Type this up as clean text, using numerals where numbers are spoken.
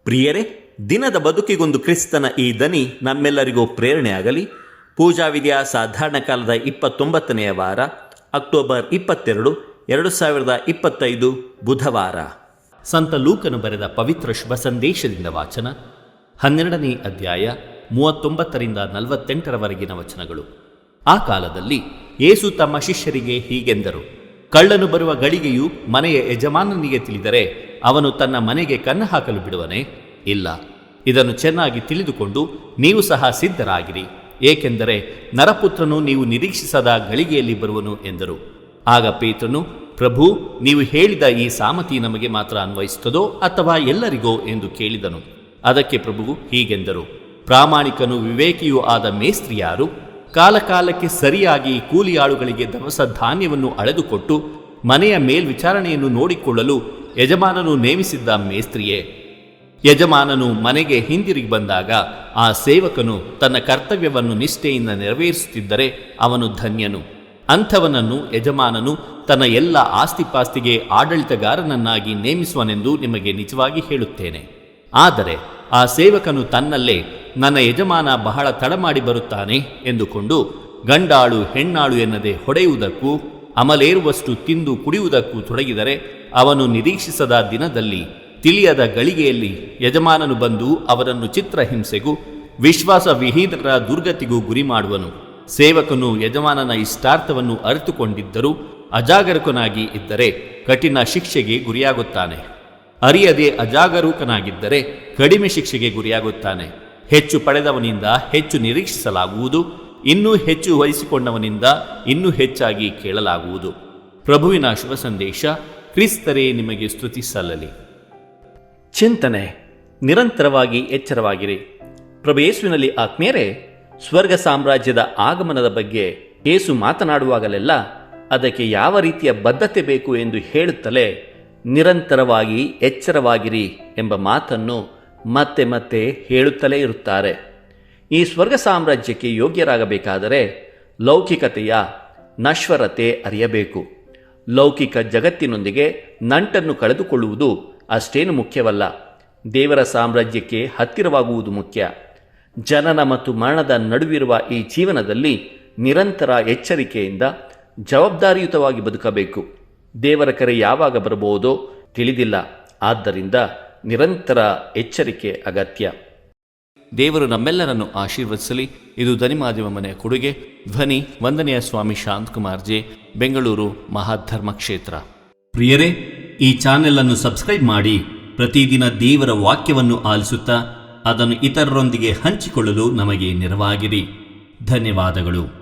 ಪ್ರಿಯರೇ, ದಿನದ ಬದುಕಿಗೊಂದು ಕ್ರಿಸ್ತನ ಈ ದನಿ ನಮ್ಮೆಲ್ಲರಿಗೂ ಪ್ರೇರಣೆಯಾಗಲಿ. ಪೂಜಾ ವಿಧಿಯ ಸಾಧಾರಣ ಕಾಲದ 29ನೆಯ ವಾರ, ಅಕ್ಟೋಬರ್ 22, 2025 ಬುಧವಾರ. ಸಂತ ಲೂಕನು ಬರೆದ ಪವಿತ್ರ ಶುಭ ಸಂದೇಶದಿಂದ ವಾಚನ. 12ನೇ ಅಧ್ಯಾಯ 39ರಿಂದ 48ರವರೆಗಿನ ವಚನಗಳು. ಆ ಕಾಲದಲ್ಲಿ ಯೇಸು ತಮ್ಮ ಶಿಷ್ಯರಿಗೆ ಹೀಗೆಂದರು: ಕಳ್ಳನು ಬರುವ ಗಳಿಗೆಯು ಮನೆಯ ಯಜಮಾನನಿಗೆ ತಿಳಿದರೆ ಅವನು ತನ್ನ ಮನೆಗೆ ಕನ್ನ ಹಾಕಲು ಬಿಡುವನೇ? ಇಲ್ಲ. ಇದನ್ನು ಚೆನ್ನಾಗಿ ತಿಳಿದುಕೊಂಡು ನೀವು ಸಹ ಸಿದ್ಧರಾಗಿರಿ, ಏಕೆಂದರೆ ನರಪುತ್ರನು ನೀವು ನಿರೀಕ್ಷಿಸದ ಗಳಿಗೆಯಲ್ಲಿ ಬರುವನು ಎಂದರು. ಆಗ ಪೇತ್ರನು, ಪ್ರಭು, ನೀವು ಹೇಳಿದ ಈ ಸಾಮತಿ ನಮಗೆ ಮಾತ್ರ ಅನ್ವಯಿಸುತ್ತದೋ ಅಥವಾ ಎಲ್ಲರಿಗೋ ಎಂದು ಕೇಳಿದನು. ಅದಕ್ಕೆ ಪ್ರಭುವು ಹೀಗೆಂದರು: ಪ್ರಾಮಾಣಿಕನು ವಿವೇಕಿಯೂ ಆದ ಮೇಸ್ತ್ರಿ ಯಾರು? ಕಾಲಕಾಲಕ್ಕೆ ಸರಿಯಾಗಿ ಕೂಲಿಯಾಳುಗಳಿಗೆ ದವಸ ಧಾನ್ಯವನ್ನು ಅಳೆದುಕೊಟ್ಟು ಮನೆಯ ಮೇಲ್ವಿಚಾರಣೆಯನ್ನು ನೋಡಿಕೊಳ್ಳಲು ಯಜಮಾನನು ನೇಮಿಸಿದ್ದ ಮೇಸ್ತ್ರಿಯೇ. ಯಜಮಾನನು ಮನೆಗೆ ಹಿಂದಿರುಗಿ ಬಂದಾಗ ಆ ಸೇವಕನು ತನ್ನ ಕರ್ತವ್ಯವನ್ನು ನಿಷ್ಠೆಯಿಂದ ನೆರವೇರಿಸುತ್ತಿದ್ದರೆ ಅವನು ಧನ್ಯನು. ಅಂಥವನನ್ನು ಯಜಮಾನನು ತನ್ನ ಎಲ್ಲ ಆಸ್ತಿಪಾಸ್ತಿಗೆ ಆಡಳಿತಗಾರನನ್ನಾಗಿ ನೇಮಿಸುವನೆಂದು ನಿಮಗೆ ನಿಜವಾಗಿ ಹೇಳುತ್ತೇನೆ. ಆದರೆ ಆ ಸೇವಕನು ತನ್ನಲ್ಲೇ, ನನ್ನ ಯಜಮಾನ ಬಹಳ ತಡಮಾಡಿ ಬರುತ್ತಾನೆ ಎಂದುಕೊಂಡು ಗಂಡಾಳು ಹೆಣ್ಣಾಳು ಎನ್ನದೆ ಹೊಡೆಯುವುದಕ್ಕೂ ಅಮಲೇರುವಷ್ಟು ತಿಂದು ಕುಡಿಯುವುದಕ್ಕೂ ತೊಡಗಿದರೆ ಅವನು ನಿರೀಕ್ಷಿಸದ ದಿನದಲ್ಲಿ, ತಿಳಿಯದ ಗಳಿಗೆಯಲ್ಲಿ ಯಜಮಾನನು ಬಂದು ಅವರನ್ನು ಚಿತ್ರಹಿಂಸೆಗೂ ವಿಶ್ವಾಸವಿಹೀನರ ದುರ್ಗತಿಗೂ ಗುರಿ ಮಾಡುವನು. ಸೇವಕನು ಯಜಮಾನನ ಇಷ್ಟಾರ್ಥವನ್ನು ಅರಿತುಕೊಂಡಿದ್ದರೂ ಅಜಾಗರೂಕನಾಗಿ ಇದ್ದರೆ ಕಠಿಣ ಶಿಕ್ಷೆಗೆ ಗುರಿಯಾಗುತ್ತಾನೆ. ಅರಿಯದೆ ಅಜಾಗರೂಕನಾಗಿದ್ದರೆ ಕಡಿಮೆ ಶಿಕ್ಷೆಗೆ ಗುರಿಯಾಗುತ್ತಾನೆ. ಹೆಚ್ಚು ಪಡೆದವನಿಂದ ಹೆಚ್ಚು ನಿರೀಕ್ಷಿಸಲಾಗುವುದು, ಇನ್ನೂ ಹೆಚ್ಚು ವಹಿಸಿಕೊಂಡವನಿಂದ ಇನ್ನೂ ಹೆಚ್ಚಾಗಿ ಕೇಳಲಾಗುವುದು. ಪ್ರಭುವಿನ ಶುಭ ಸಂದೇಶ. ಕ್ರಿಸ್ತರೇ ನಿಮಗೆ ಸ್ತುತಿ ಸಲ್ಲಲಿ. ಚಿಂತನೆ: ನಿರಂತರವಾಗಿ ಎಚ್ಚರವಾಗಿರಿ. ಪ್ರಭು ಯೇಸುವಿನಲ್ಲಿ ಆತ್ಮೀಯರೇ, ಸ್ವರ್ಗ ಸಾಮ್ರಾಜ್ಯದ ಆಗಮನದ ಬಗ್ಗೆ ಯೇಸು ಮಾತನಾಡುವಾಗಲೆಲ್ಲ ಅದಕ್ಕೆ ಯಾವ ರೀತಿಯ ಬದ್ಧತೆ ಬೇಕು ಎಂದು ಹೇಳುತ್ತಲೇ ನಿರಂತರವಾಗಿ ಎಚ್ಚರವಾಗಿರಿ ಎಂಬ ಮಾತನ್ನು ಮತ್ತೆ ಮತ್ತೆ ಹೇಳುತ್ತಲೇ ಇರುತ್ತಾರೆ. ಈ ಸ್ವರ್ಗ ಸಾಮ್ರಾಜ್ಯಕ್ಕೆ ಯೋಗ್ಯರಾಗಬೇಕಾದರೆ ಲೌಕಿಕತೆಯ ನಶ್ವರತೆ ಅರಿಯಬೇಕು. ಲೌಕಿಕ ಜಗತ್ತಿನೊಂದಿಗೆ ನಂಟನ್ನು ಕಳೆದುಕೊಳ್ಳುವುದು ಅಷ್ಟೇನು ಮುಖ್ಯವಲ್ಲ. ದೇವರ ಸಾಮ್ರಾಜ್ಯಕ್ಕೆ ಹತ್ತಿರವಾಗುವುದು ಮುಖ್ಯ. ಜನನ ಮತ್ತು ಮರಣದ ನಡುವಿರುವ ಈ ಜೀವನದಲ್ಲಿ ನಿರಂತರ ಎಚ್ಚರಿಕೆಯಿಂದ ಜವಾಬ್ದಾರಿಯುತವಾಗಿ ಬದುಕಬೇಕು. ದೇವರ ಕರೆ ಯಾವಾಗ ಬರಬಹುದೋ ತಿಳಿದಿಲ್ಲ. ಆದ್ದರಿಂದ ನಿರಂತರ ಎಚ್ಚರಿಕೆ ಅಗತ್ಯ. ದೇವರು ನಮ್ಮೆಲ್ಲರನ್ನು ಆಶೀರ್ವದಿಸಲಿ. ಇದು ಧ್ವನಿಮಾಧ್ಯಮ ಮನೆಯ ಕೊಡುಗೆ. ಧ್ವನಿ ವಂದನೆಯ ಸ್ವಾಮಿ ಶಾಂತಕುಮಾರ್ ಜೆ, ಬೆಂಗಳೂರು ಮಹಾಧರ್ಮ ಕ್ಷೇತ್ರ. ಪ್ರಿಯರೇ, ಈ ಚಾನೆಲ್ ಅನ್ನು ಸಬ್ಸ್ಕ್ರೈಬ್ ಮಾಡಿ ಪ್ರತಿದಿನ ದೇವರ ವಾಕ್ಯವನ್ನು ಆಲಿಸುತ್ತಾ ಅದನ್ನು ಇತರರೊಂದಿಗೆ ಹಂಚಿಕೊಳ್ಳಲು ನಮಗೆ ನೆರವಾಗಿರಿ. ಧನ್ಯವಾದಗಳು.